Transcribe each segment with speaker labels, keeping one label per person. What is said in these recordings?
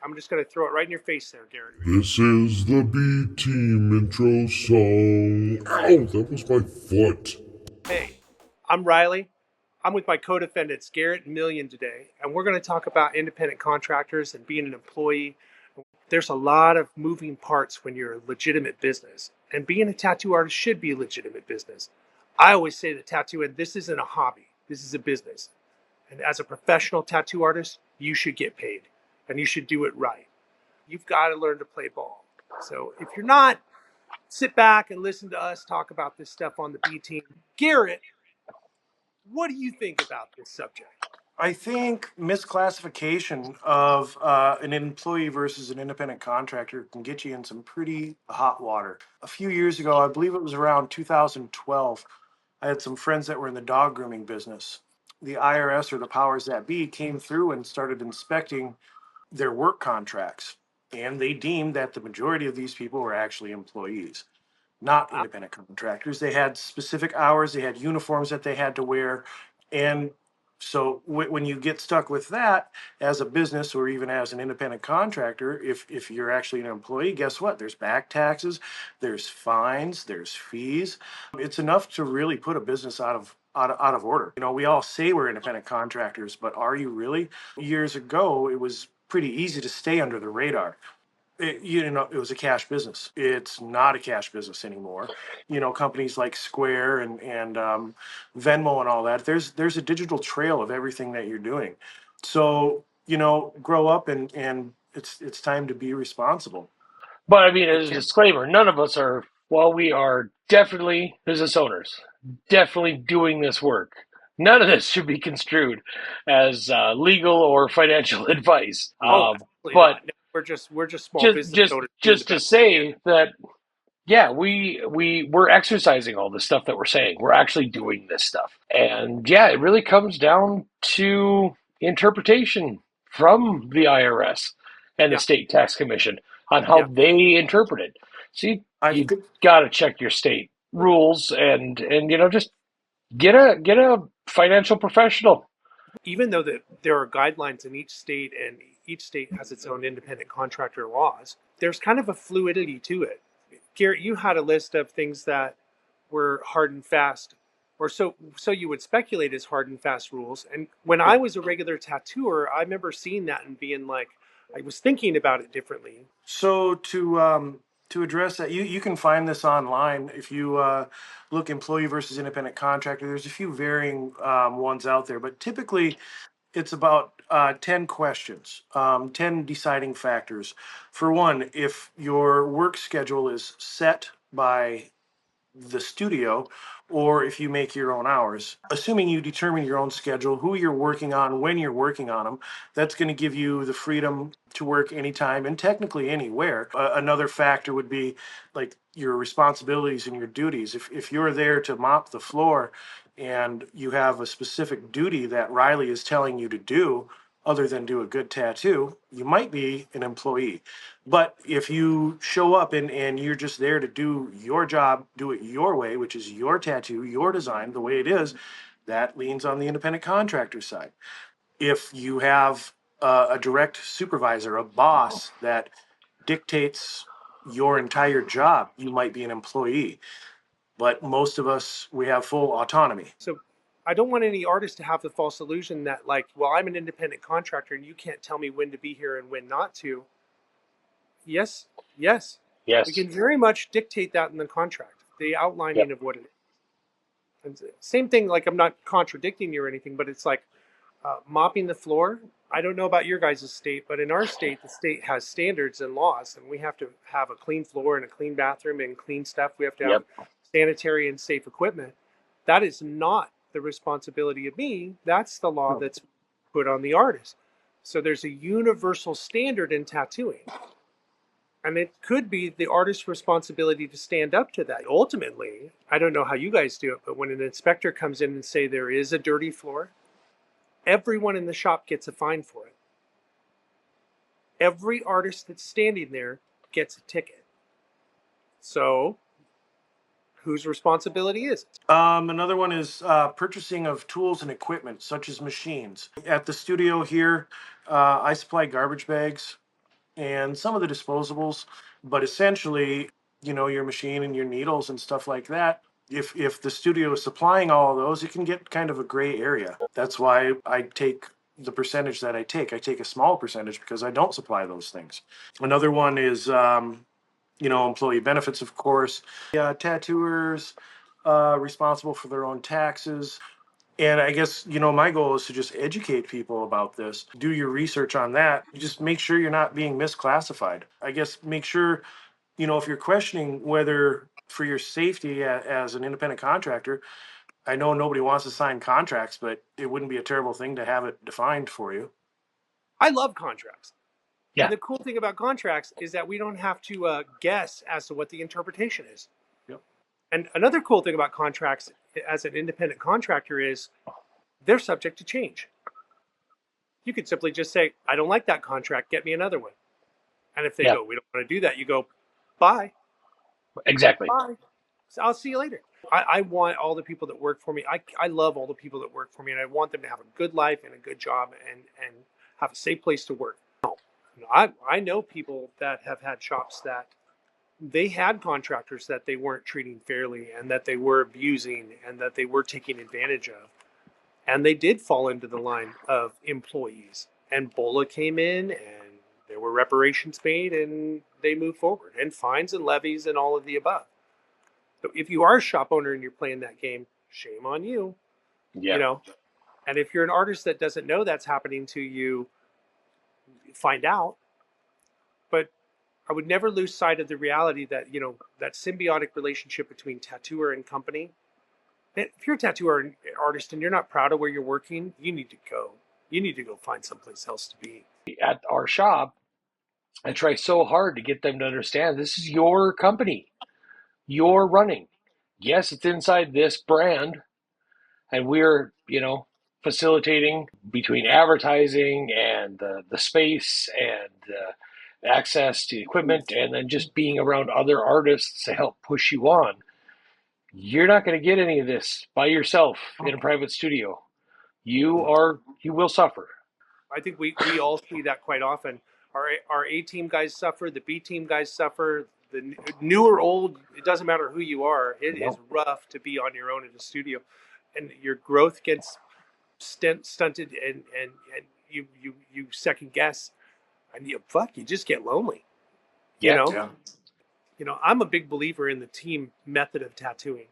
Speaker 1: I'm just going to throw it right in your face there, Garrett.
Speaker 2: This is the B Team intro song. Ow, that was my foot.
Speaker 1: Hey, I'm Riley. I'm with my co-defendants, Garrett and Million today, and we're going to talk about independent contractors and being an employee. There's a lot of moving parts when you're a legitimate business, and being a tattoo artist should be a legitimate business. I always say that tattooing, this isn't a hobby, this is a business. And as a professional tattoo artist, you should get paid, and you should do it right. You've got to learn to play ball. So if you're not, sit back and listen to us talk about this stuff on the B team. Garrett, what do you think about this subject?
Speaker 3: I think misclassification of an employee versus an independent contractor can get you in some pretty hot water. A few years ago, I believe it was around 2012, I had some friends that were in the dog grooming business. The IRS, or the powers that be, came through and started inspecting their work contracts. And they deemed that the majority of these people were actually employees, not
Speaker 1: Wow.
Speaker 3: independent contractors. They had specific hours, they had uniforms that they had to wear. And so when you get stuck with that as a business or even as an independent contractor, if you're actually an employee, guess what? There's back taxes, there's fines, there's fees. It's enough to really put a business out of order. You know, we all say we're independent contractors, but are you really? Years ago, it was pretty easy to stay under the radar. It was a cash business. It's not a cash business anymore. You know, companies like Square and Venmo and all that. There's a digital trail of everything that you're doing. So grow up and it's time to be responsible.
Speaker 4: But I mean,
Speaker 3: It
Speaker 4: as a
Speaker 3: can't.
Speaker 4: disclaimer, none of us are, while we are definitely business owners, definitely doing this work, none of this should be construed as legal or financial advice.
Speaker 1: Oh,
Speaker 4: Um,
Speaker 1: absolutely
Speaker 4: but
Speaker 1: not. No, we're just small
Speaker 4: just
Speaker 1: business
Speaker 4: just
Speaker 1: owners doing the
Speaker 4: just to
Speaker 1: best we can.
Speaker 4: say that, yeah, we're exercising all the stuff that we're saying. We're actually doing this stuff, and yeah, it really comes down to interpretation from the IRS and the
Speaker 1: Yeah,
Speaker 4: state tax commission on how
Speaker 1: yeah.
Speaker 4: they interpret it. So
Speaker 3: I've
Speaker 4: you got to check your state rules and just get a financial professional.
Speaker 1: Even though there are guidelines in each state and each state has its own independent contractor laws, there's kind of a fluidity to it. Garrett, you had a list of things that were hard and fast, or so you would speculate as hard and fast rules. And when I was a regular tattooer, I remember seeing that and being like, I was thinking about it differently.
Speaker 3: So to address that, you can find this online if you look employee versus independent contractor. There's a few varying ones out there, but typically it's about 10 questions, 10 deciding factors. For one, if your work schedule is set by the studio, or if you make your own hours, assuming you determine your own schedule, who you're working on, when you're working on them, that's going to give you the freedom to work anytime and technically anywhere. Another factor would be like your responsibilities and your duties. If you're there to mop the floor and you have a specific duty that Riley is telling you to do, other than do a good tattoo, you might be an employee. But if you show up and you're just there to do your job, do it your way, which is your tattoo, your design, the way it is, that leans on the independent contractor side. If you have a direct supervisor, a boss that dictates your entire job, you might be an employee. But most of us, we have full autonomy.
Speaker 1: So I don't want any artist to have the false illusion that, like, well, I'm an independent contractor and you can't tell me when to be here and when not to. Yes, yes, we
Speaker 4: Yes.
Speaker 1: can very much dictate that in the contract, the outlining
Speaker 4: Yep.
Speaker 1: of what it is. And same thing, like, I'm not contradicting you or anything, but it's like mopping the floor. I don't know about your guys' state, but in our state, the state has standards and laws, and we have to have a clean floor and a clean bathroom and clean stuff. We have to have
Speaker 4: Yep.
Speaker 1: sanitary and safe equipment. That is not the responsibility of me. That's the law that's put on the artist. So there's a universal standard in tattooing. And it could be the artist's responsibility to stand up to that. Ultimately, I don't know how you guys do it, but when an inspector comes in and say there is a dirty floor, everyone in the shop gets a fine for it. Every artist that's standing there gets a ticket. So, whose responsibility is it?
Speaker 3: Another one is purchasing of tools and equipment, such as machines. At the studio here, I supply garbage bags. and some of the disposables, but essentially, your machine and your needles and stuff like that. If the studio is supplying all of those, it can get kind of a gray area. That's why I take the percentage that I take. I take a small percentage because I don't supply those things. Another one is, employee benefits, of course. Tattooers responsible for their own taxes. And I guess, my goal is to just educate people about this. Do your research on that. Just make sure you're not being misclassified. I guess make sure, if you're questioning whether for your safety as an independent contractor, I know nobody wants to sign contracts, but it wouldn't be a terrible thing to have it defined for you.
Speaker 1: I love contracts.
Speaker 4: Yeah.
Speaker 1: And the cool thing about contracts is that we don't have to guess as to what the interpretation is.
Speaker 3: Yep.
Speaker 1: And another cool thing about contracts as an independent contractor is they're subject to change. You could simply just say, I don't like that contract, get me another one. And if they
Speaker 4: Yeah.
Speaker 1: go, we don't want to do that, you go, bye,
Speaker 4: Exactly.
Speaker 1: bye. So I'll see you later. I want all the people that work for me. I love all the people that work for me, and I want them to have a good life and a good job and have a safe place to work. I know people that have had shops that they had contractors that they weren't treating fairly and that they were abusing and that they were taking advantage of. And they did fall into the line of employees. And BOLA came in and there were reparations made and they moved forward and fines and levies and all of the above. So if you are a shop owner and you're playing that game, shame on you, you
Speaker 4: Yeah.
Speaker 1: know. And if you're an artist that doesn't know that's happening to you, find out. But I would never lose sight of the reality that, that symbiotic relationship between tattooer and company. If you're a tattooer artist and you're not proud of where you're working, you need to go. You need to go find someplace else to be.
Speaker 4: At our shop, I try so hard to get them to understand this is your company. You're running. Yes, it's inside this brand, and we're, facilitating between advertising and the space and access to equipment and then just being around other artists to help push you on. You're not going to get any of this by yourself in a private studio. You will suffer.
Speaker 1: I think we all see that quite often. Our A team guys suffer, the B team guys suffer, the new or old, it doesn't matter who you are. It is
Speaker 4: No.
Speaker 1: rough to be on your own in a studio, and your growth gets stunted, and you second guess, and you just get lonely. You
Speaker 4: Yeah.
Speaker 1: know,
Speaker 3: Yeah.
Speaker 1: I'm a big believer in the team method of tattooing.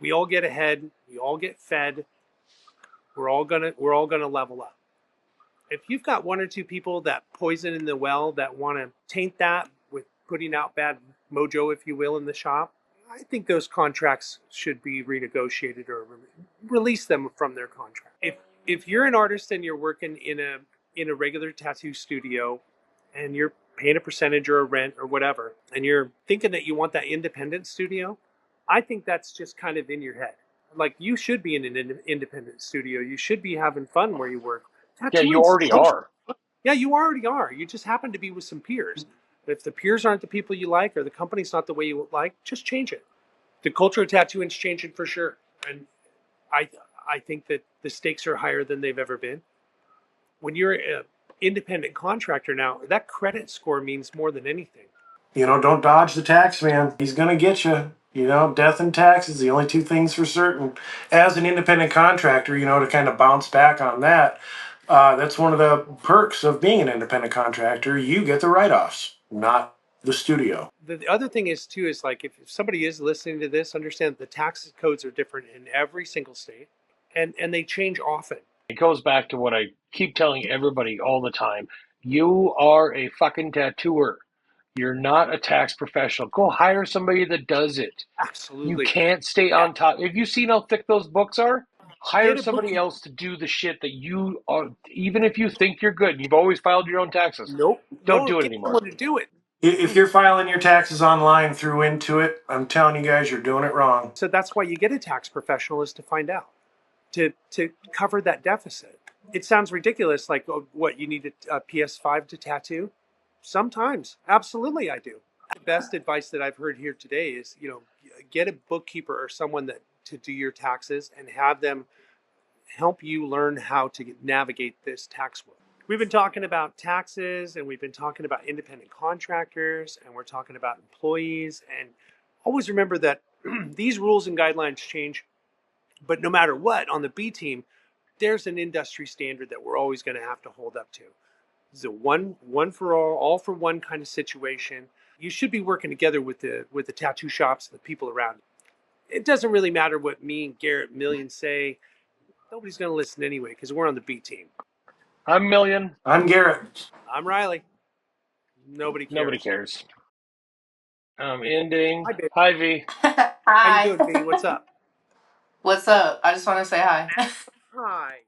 Speaker 1: We all get ahead, we all get fed. We're all gonna level up. If you've got one or two people that poison in the well that want to taint that with putting out bad mojo, if you will, in the shop, I think those contracts should be renegotiated or release them from their contract. If you're an artist and you're working in a regular tattoo studio and you're paying a percentage or a rent or whatever, and you're thinking that you want that independent studio, I think that's just kind of in your head. Like you should be in an independent studio. You should be having fun where you work.
Speaker 4: Yeah, you
Speaker 1: Tattooing,
Speaker 4: already are.
Speaker 1: yeah, you already are. You just happen to be with some peers. But if the peers aren't the people you like or the company's not the way you like, just change it. The culture of tattooing is changing for sure, and I I think that the stakes are higher than they've ever been. When you're an independent contractor now, that credit score means more than anything.
Speaker 3: Don't dodge the tax man. He's going to get you. Death and taxes, the only two things for certain. As an independent contractor, to kind of bounce back on that, that's one of the perks of being an independent contractor. You get the write offs, not the studio.
Speaker 1: The other thing is too is like if somebody is listening to this, understand that the tax codes are different in every single state, and they change often.
Speaker 4: It goes back to what I keep telling everybody all the time. You are a fucking tattooer. You're not a tax professional. Go hire somebody that does it. You
Speaker 1: Absolutely.
Speaker 4: can't stay
Speaker 1: Yeah.
Speaker 4: on top. Have you seen how thick those books are? Hire
Speaker 1: Get a
Speaker 4: somebody
Speaker 1: bookkeeper.
Speaker 4: else to do the shit that you are, even if you think you're good, you've always filed your own taxes.
Speaker 1: Nope.
Speaker 4: Don't
Speaker 1: No,
Speaker 4: do it
Speaker 1: get
Speaker 4: anymore.
Speaker 1: someone to do it.
Speaker 3: If you're filing your taxes online through Intuit, I'm telling you guys, you're doing it wrong.
Speaker 1: So that's why you get a tax professional is to find out, to cover that deficit. It sounds ridiculous, like oh, what you need a PS5 to tattoo. Sometimes, absolutely, I do. The best advice that I've heard here today is, get a bookkeeper or someone that to do your taxes and have them help you learn how to navigate this tax world. We've been talking about taxes, and we've been talking about independent contractors, and we're talking about employees. And always remember that these rules and guidelines change, but no matter what, on the B team, there's an industry standard that we're always going to have to hold up to. It's a one for all for one kind of situation. You should be working together with the tattoo shops and the people around. It doesn't really matter what me and Garrett Million say. Nobody's going to listen anyway because we're on the B team.
Speaker 4: I'm Million.
Speaker 3: I'm Garrett.
Speaker 1: I'm Riley. Nobody
Speaker 4: Nobody
Speaker 1: cares.
Speaker 4: cares. I'm ending.
Speaker 1: Hi, babe.
Speaker 4: Hi, V.
Speaker 1: How you
Speaker 5: Hi.
Speaker 1: doing, B? What's up?
Speaker 5: What's up? I just want to say hi.
Speaker 1: Hi.